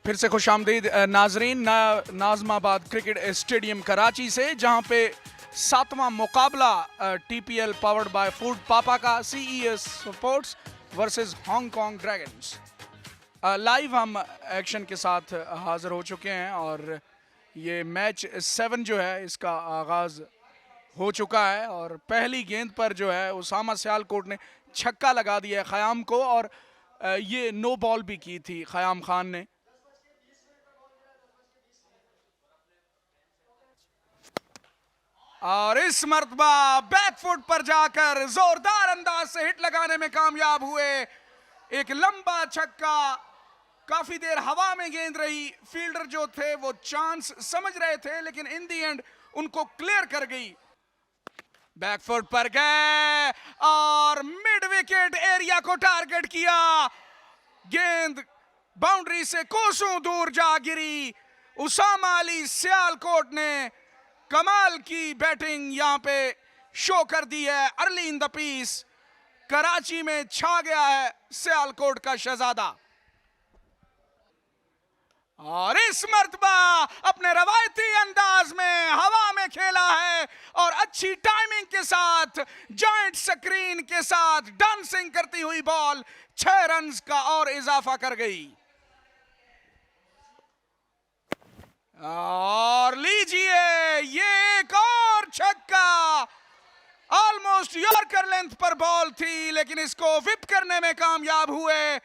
फिर से खुशामदीद नाजरीन नाजमाबाद क्रिकेट स्टेडियम कराची से, जहां पे 7वां मुकाबला टीपीएल पावर्ड बाय फूड पापा का CES sports versus Hong Kong dragons. Live हम एक्शन के साथ हाजिर हो चुके हैं और ये मैच 7 जो है इसका आगाज हो चुका है और पहली गेंद पर जो है उसामा सियालकोट ने छक्का लगा दिया है ख़याम को और ये नो बॉल भी की थी ख़याम खान ने। और इस मर्तबा बैकफुट पर जाकर जोरदार अंदाज से हिट लगाने में कामयाब हुए। एक लंबा छक्का, काफी देर हवा में गेंद रही, फील्डर जो थे वो चांस समझ रहे थे लेकिन इन दी एंड उनको क्लियर कर गई। बैकफुट पर गए और मिड विकेट एरिया को टारगेट किया। गेंद बाउंड्री से कोसों दूर जा गिरी। उसामा अली सियालकोट ने कमाल की बैटिंग यहां पे शो कर दी है। Early in the piece Karachi में छा गया है सियालकोट का शहजादा और इस मर्तबा अपने रवायती अंदाज में हवा में खेला है और अच्छी टाइमिंग के साथ जॉइंट स्क्रीन के साथ डांसिंग करती हुई बॉल 6 रन्स का और इजाफा कर गई। और लीजिए ये एक और छक्का, ऑलमोस्ट यॉर्कर लेंथ पर बॉल थी लेकिन इसको विप करने में कामयाब हुए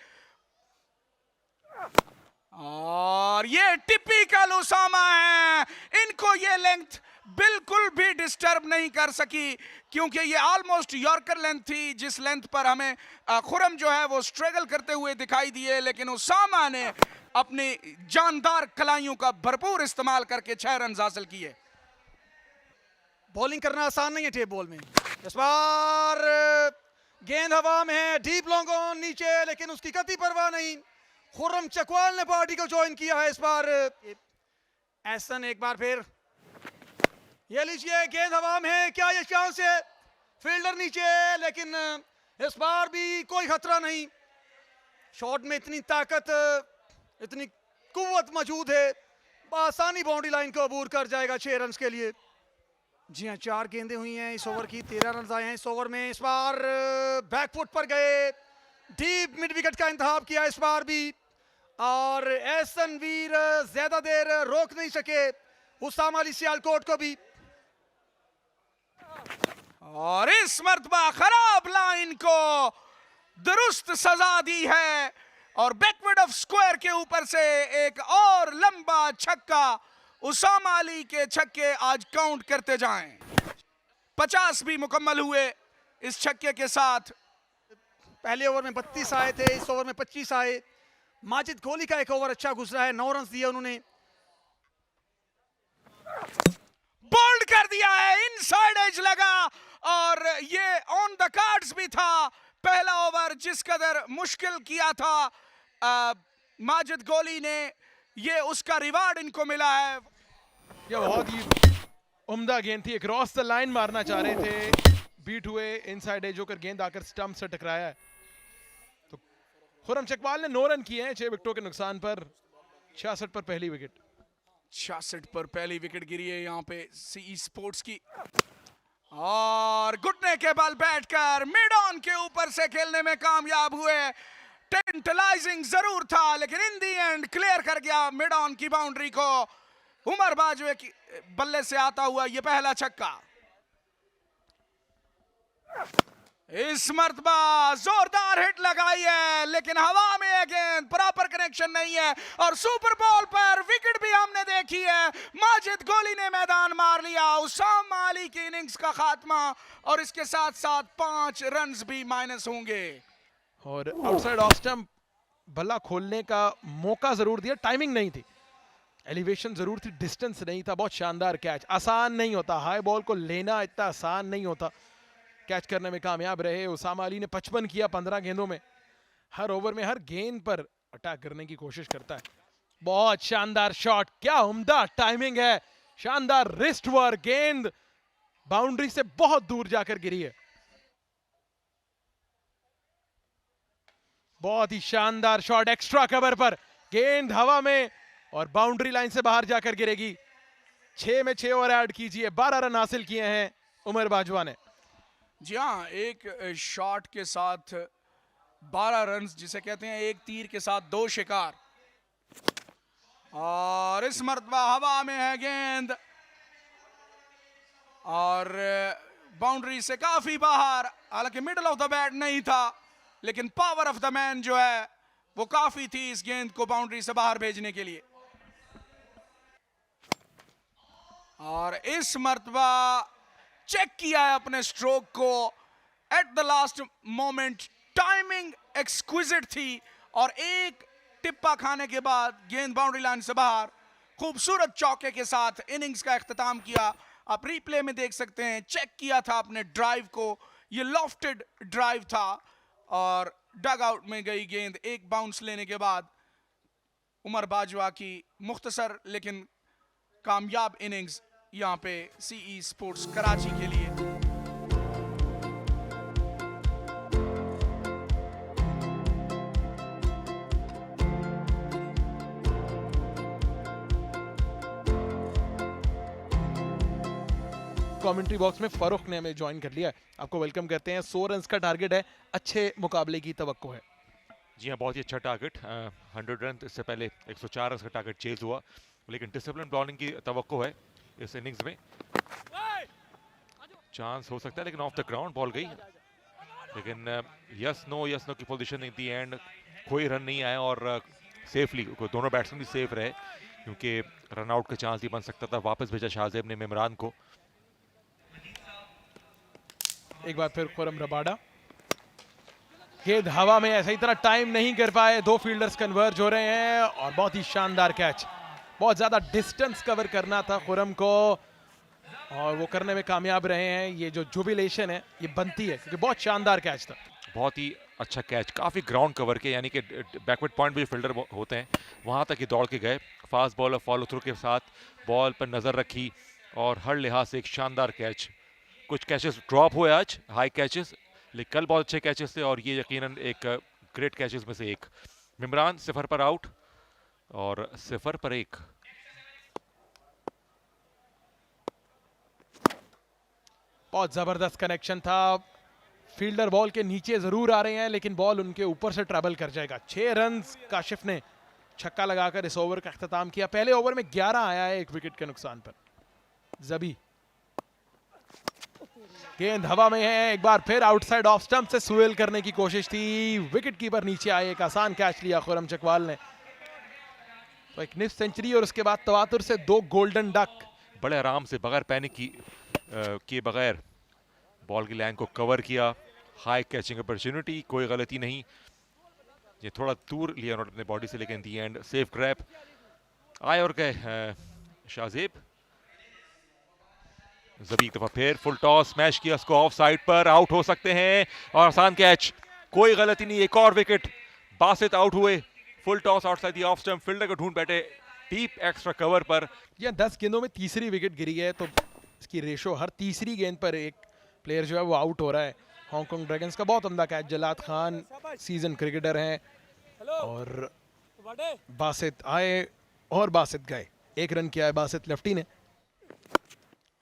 और ये टिपिकल उसामा है। इनको ये लेंथ बिल्कुल भी डिस्टर्ब नहीं कर सकी क्योंकि ये ऑलमोस्ट यॉर्कर लेंथ थी जिस लेंथ पर हमें खुरम जो है वो स्ट्रगल करते हुए दिखाई दिए, लेकिन उसामा ने अपनी जानदार कलाइयों का भरपूर इस्तेमाल करके 6 रन हासिल किए। बॉलिंग करना आसान नहीं है टेप बॉल में। इस बार गेंद हवा में है, डीप लॉन्ग ऑन नीचे, लेकिन उसकी कतई परवाह नहीं। खुर्रम चकवाल ने पार्टी को ज्वाइन किया है इस बार। एहसन एक बार फिर, ये लीजिए गेंद हवा में है, क्या ये चांस है? फील्डर नीचे, लेकिन इस बार भी कोई खतरा नहीं। शॉट में इतनी ताकत, इतनी कुव्वत मौजूद है, आसानी बाउंड्री लाइन को अबूर कर जाएगा 6 रन के लिए। जी हाँ, 4 गेंदें हुई हैं इस ओवर की, 13 रन आए हैं इस ओवर में। इस बार बैकफुट पर गए, डीप मिड विकेट का इंतखाब किया इस बार भी और एहसन वीर ज्यादा देर रोक नहीं सके उसामा अली सियालकोट को भी। और इस मर्तबा खराब लाइन को दुरुस्त सजा दी है और बैकवर्ड ऑफ स्क्वायर के ऊपर से एक और लंबा छक्का। उसामा अली के छक्के आज काउंट करते जाएं। 50 भी मुकम्मल हुए इस छक्के के साथ। पहले ओवर में 32 आए थे, इस ओवर में 25 आए। माजिद गोली का एक ओवर अच्छा गुजरा है, 9 रन दिए उन्होंने। बोल्ड कर दिया है, इनसाइड एज लगा और ये ऑन द कार्ड्स भी था। पहला ओवर जिस कदर मुश्किल किया था माजिद गोली ने, ये उसका रिवार्ड इनको मिला है। यह बहुत ही उम्दा गेंद थी, क्रॉस द लाइन मारना चाह रहे थे, बीट हुए, इनसाइड एज होकर गेंद आकर स्टंप से टकराया है। तो खुर्रम चकवाल ने 9 रन किए हैं 6 विकेटों के नुकसान पर। 66 पर पहली विकेट, 66 पर पहली विकेट गिरी है यहाँ पे सीई स्पोर्ट्स की और घुटने के बल बैठकर मिड ऑन के ऊपर से खेलने में कामयाब हुए। टेंटलाइजिंग जरूर था लेकिन इन दी एंड क्लियर कर गया मिड ऑन की बाउंड्री को। उमर बाजवे की बल्ले से आता हुआ ये पहला छक्का। इस मर्तबा जोरदार हिट लगाई है लेकिन हवा में है गेंद, प्रॉपर कनेक्शन नहीं है और सुपर बॉल पर विकेट भी हमने देखी है। माजिद गोली ने मैदान मार लिया। उसामा अली की इनिंग्स का खात्मा और इसके साथ साथ 5 रन भी माइनस होंगे। और आउटसाइड ऑफ स्टंप बल्ला खोलने का मौका जरूर दिया, टाइमिंग नहीं थी, एलिवेशन जरूर थी, डिस्टेंस नहीं था। बहुत शानदार कैच, आसान नहीं होता, हाई बॉल को लेना इतना आसान नहीं होता। कैच करने में कामयाब रहे। उसामा अली ने 55 किया 15 गेंदों में। हर ओवर में हर गेंद पर अटैक करने की कोशिश करता है। बहुत शानदार शॉट, क्या उम्दा टाइमिंग है, शानदार रिस्ट वर्क, गेंद बाउंड्री से बहुत दूर जाकर गिरी है। बहुत ही शानदार शॉट, एक्स्ट्रा कवर पर गेंद हवा में और बाउंड्री लाइन से बाहर जाकर गिरेगी। 6 में 6 और ऐड कीजिए, 12 रन हासिल किए हैं उमर बाजवा ने। जी हाँ, एक शॉट के साथ 12 रन, जिसे कहते हैं एक तीर के साथ 2 शिकार। और इस मर्तबा हवा में है गेंद और बाउंड्री से काफी बाहर। हालांकि मिडल ऑफ द बैट नहीं था, लेकिन पावर ऑफ द मैन जो है वो काफी थी इस गेंद को बाउंड्री से बाहर भेजने के लिए। और इस मर्तबा चेक किया है अपने स्ट्रोक को at the last moment. Timing exquisite थी और एक टिप्पा खाने के बाद गेंद बाउंड्री लाइन से बाहर। खूबसूरत चौके के साथ इनिंग्स का इख्तिताम किया। आप रिप्ले में देख सकते हैं, चेक किया था अपने ड्राइव को, ये लॉफ्टेड ड्राइव था और डग आउट में गई गेंद। एक बाउंस लेने के बाद उमर बाजवा की मुख्तसर लेकिन कामयाब इनिंग्स यहां पे सीई स्पोर्ट्स कराची के लिए। कमेंट्री बॉक्स में फरूख ने हमें ज्वाइन कर लिया है, आपको वेलकम करते हैं। 100 रन का टारगेट है, अच्छे मुकाबले की तवक्को है। जी हाँ, बहुत ही अच्छा टारगेट। 100 रन, इससे पहले 104 रन का टारगेट चेज हुआ, लेकिन डिसिप्लिन बॉलिंग की तवक्को है इस इनिंग्स में। चांस हो सकता है लेकिन ऑफ द ग्राउंड बॉल गई, लेकिन यस नो की पोजीशन इन दी एंड कोई रन नहीं आया और सेफली दोनों बैट्समैन भी सेफ रहे, क्योंकि रन आउट का चांस ही बन सकता था। वापस भेजा शाहजेब ने इमरान को। एक बार फिर खुरम रबाडा, गेंद हवा में, ऐसा ही तरह टाइम नहीं कर पाए, 2 फील्डर्स कन्वर्ज हो रहे हैं और बहुत ही शानदार कैच। बहुत ज्यादा डिस्टेंस कवर करना था खुरम को और वो करने में कामयाब रहे हैं। ये जो जुबिलेशन है ये बनती है, क्योंकि बहुत शानदार कैच था। बहुत ही अच्छा कैच, काफी ग्राउंड कवर के, यानी कि बैकवर्ड पॉइंट पे जो फील्डर होते हैं वहां तक ही दौड़ के गए। फास्ट बॉलर फॉलो थ्रू के साथ बॉल पर नजर रखी और हर लिहाज से एक शानदार कैच। कुछ कैचेस ड्रॉप हुए आज, हाई कैचेस, लेकिन कल बहुत अच्छे कैचेस थे और ये यकीनन एक ग्रेट कैचेस में से एक। इमरान 0 पर आउट और 0 पर 1। बहुत जबरदस्त कनेक्शन था। फील्डर बॉल के नीचे जरूर आ रहे हैं, लेकिन बॉल उनके ऊपर से ट्रैवल कर जाएगा। 6 रन काशिफ ने छक्का लगाकर इस ओवर का इख्तिताम किया। पहले ओवर में 11 आया है 1 विकेट के नुकसान पर। जबी, गेंद हवा में है, एक बार फिर आउटसाइड ऑफ स्टंप से स्वेल करने की कोशिश थी, विकेट कीपर नीचे आए, एक आसान कैच लिया खुरम चकवाल ने। तो एक निफ्ट सेंचुरी और उसके बाद तवातुर से 2 गोल्डन डक। बड़े आराम से बगैर पैनिक किए बगैर बॉल की लाइन को कवर किया। हाई कैचिंग अपॉर्चुनिटी, कोई गलती नहीं। ये थोड़ा दूर लिया उन्होंने अपने बॉडी से, लेकिन दी एंड सेफ ग्रैब। आए और गए शाहजेब। जबी एक दफा फिर फुल टॉस स्मैश किया, उसको ऑफ साइड पर, आउट हो सकते हैं और आसान कैच, कोई गलती नहीं। एक और विकेट, बासित आउट हुए। Full toss outside the off stump, fielder को ढूंढ बैठे डीप एक्स्ट्रा कवर पर। ये 10 गेंदों में तीसरी विकेट गिरी है, तो इसकी रेशो हर तीसरी गेंद पर एक प्लेयर जो है वो आउट हो रहा है। हांगकांग ड्रैगन्स का बहुत उम्दा कैच। जलाद खान सीजन क्रिकेटर हैं और बासित आए और बासित गए। 1 रन किया है बासित लेफ्टी ने।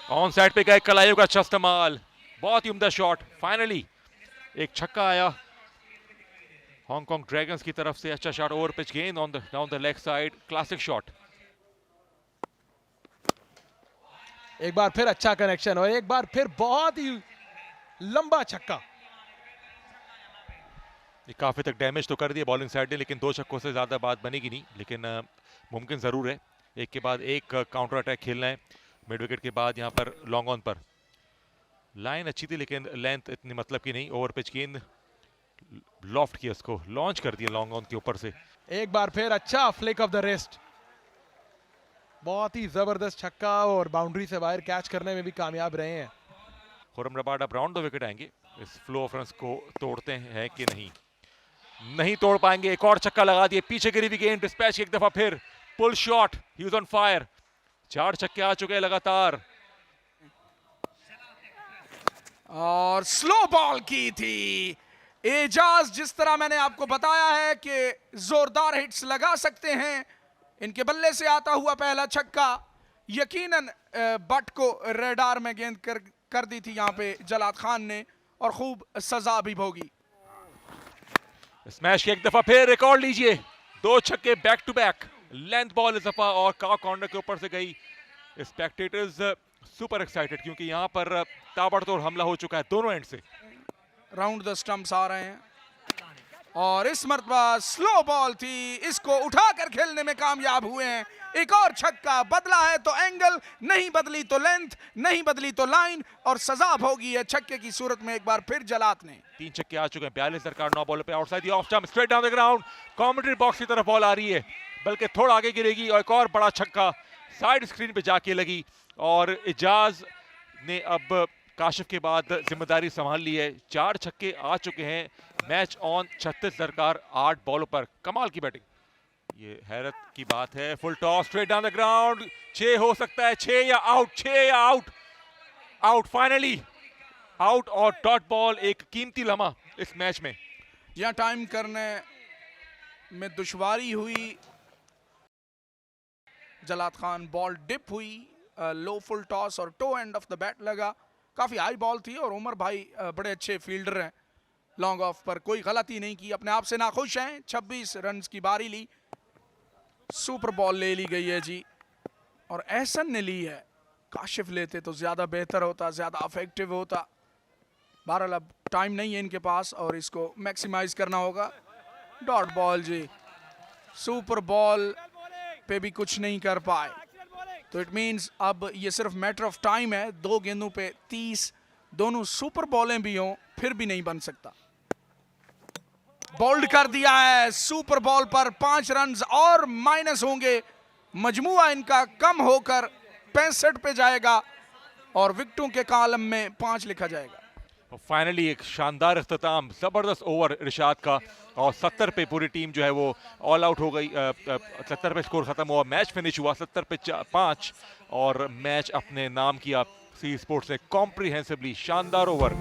ऑन साइड पे गए, कलाइयों का अच्छा इस्तेमाल, बहुत ही उम्दा शॉट। फाइनली एक छक्का आया हांगकांग ड्रैगन्स की तरफ से। अच्छा शॉट, ओवर पिच गेंद on the leg side, classic shot. एक बार फिर अच्छा कनेक्शन और एक बार फिर बहुत ही लंबा छक्का। काफी तक डैमेज तो कर दिया बॉलिंग साइड ने, लेकिन 2 छक्कों से ज्यादा बात बनेगी नहीं। लेकिन मुमकिन जरूर है एक के बाद एक काउंटर अटैक खेलना है। मिड विकेट के बाद यहाँ पर लॉन्ग ऑन पर लाइन अच्छी थी, लेकिन लेंथ इतनी मतलब की नहीं। ओवर पिच गेंद लॉफ्ट किया, उसको लॉन्च कर दिया लॉन्ग ऑन के ऊपर से। एक बार फिर अच्छा फ्लिक ऑफ द रिस्ट, बहुत ही जबरदस्त छक्का और बाउंड्री से बाहर कैच करने में भी कामयाब रहे हैं। खुरम रबाडा अब राउंड 2 विकेट आएंगे। इस फ्लो ऑफ रन्स को तोड़ते हैं कि नहीं, नहीं तोड़ पाएंगे। एक और छक्का लगा दिए, पीछे गिरी हुई गेंद डिस्पैच एक दफा फिर, pull shot, he was on fire. 4 छक्के आ चुके हैं लगातार और स्लो बॉल की थी एजाज, जिस तरह मैंने आपको बताया है कि जोरदार हिट्स लगा सकते हैं, इनके बल्ले से आता हुआ पहला छक्का यकीनन बट को रेडार में गेंद कर दी थी यहां पे जलाद खान ने, और खूब सजा भी भोगी। स्मैश के एक दफा फिर रिकॉर्ड लीजिए, 2 छक्के back to back, length ball इस दफा और कॉर्नर के ऊपर से गई। स्पेक्टेटर्स सुपर एक्साइटेड क्योंकि यहां पर ताबड़तोड़ हमला हो चुका है दोनों एंड से। राउंड द स्टंप्स आ रहे हैं और इस मरतबा स्लो बॉल थी, इसको उठाकर खेलने में कामयाब हुए हैं। एक और छक्का, बदला है तो एंगल, नहीं बदली तो लेंथ, नहीं बदली तो लाइन, और सजा भोगी है छक्के की सूरत में एक बार फिर जलात ने। 3 छक्के आ चुके हैं, 42 दरकार 9 बॉल पे outside the off stump, straight down the ground, commentary box की तरफ बॉल आ रही है, बल्कि थोड़ा आगे गिरेगी, और एक और बड़ा छक्का साइड स्क्रीन पे जाके लगी, और एजाज ने अब काशिफ के बाद जिम्मेदारी संभाल ली है। 4 छक्के आ चुके हैं, मैच ऑन, 36 दरकार 8 बॉलों पर, कमाल की बैटिंग। ये हैरत की बात है, full toss straight down the ground, 6 हो सकता है, 6 या आउट, 6 या आउट, आउट फाइनली आउट, और डॉट बॉल, एक कीमती लम्हा इस मैच में। यहां टाइम करने में दुश्वारी हुई, जलाद खान बॉल डिप हुई, लो फुल टॉस और toe end of the bat लगा, काफी हाई बॉल थी, और उमर भाई बड़े अच्छे फील्डर हैं, लॉन्ग ऑफ पर कोई गलती नहीं की, अपने आप से नाखुश हैं। 26 रन की बारी ली, सुपर बॉल ले ली गई है जी, और एहसन ने ली है, काशिफ लेते तो ज्यादा बेहतर होता, ज्यादा इफेक्टिव होता। बहरहाल अब टाइम नहीं है इनके पास और इसको मैक्सिमाइज करना होगा। डॉट बॉल जी, सुपर बॉल पे भी कुछ नहीं कर पाए, तो इट मींस अब ये सिर्फ मैटर ऑफ टाइम है, 2 गेंदों पे 30, दोनों सुपर बॉलें भी हों फिर भी नहीं बन सकता। बोल्ड कर दिया है, सुपर बॉल पर 5 रन और माइनस होंगे, मजमुआ इनका कम होकर 65 पे जाएगा और विकेटों के कॉलम में 5 लिखा जाएगा। फाइनली एक शानदार इख्तिताम, जबरदस्त ओवर इरशाद का, और 70 पे पूरी टीम जो है वो ऑल आउट हो गई। 70 पे स्कोर खत्म हुआ, मैच फिनिश हुआ 70 पे 5, और मैच अपने नाम किया सी स्पोर्ट्स ने कॉम्प्रिहेंसिवली। शानदार ओवर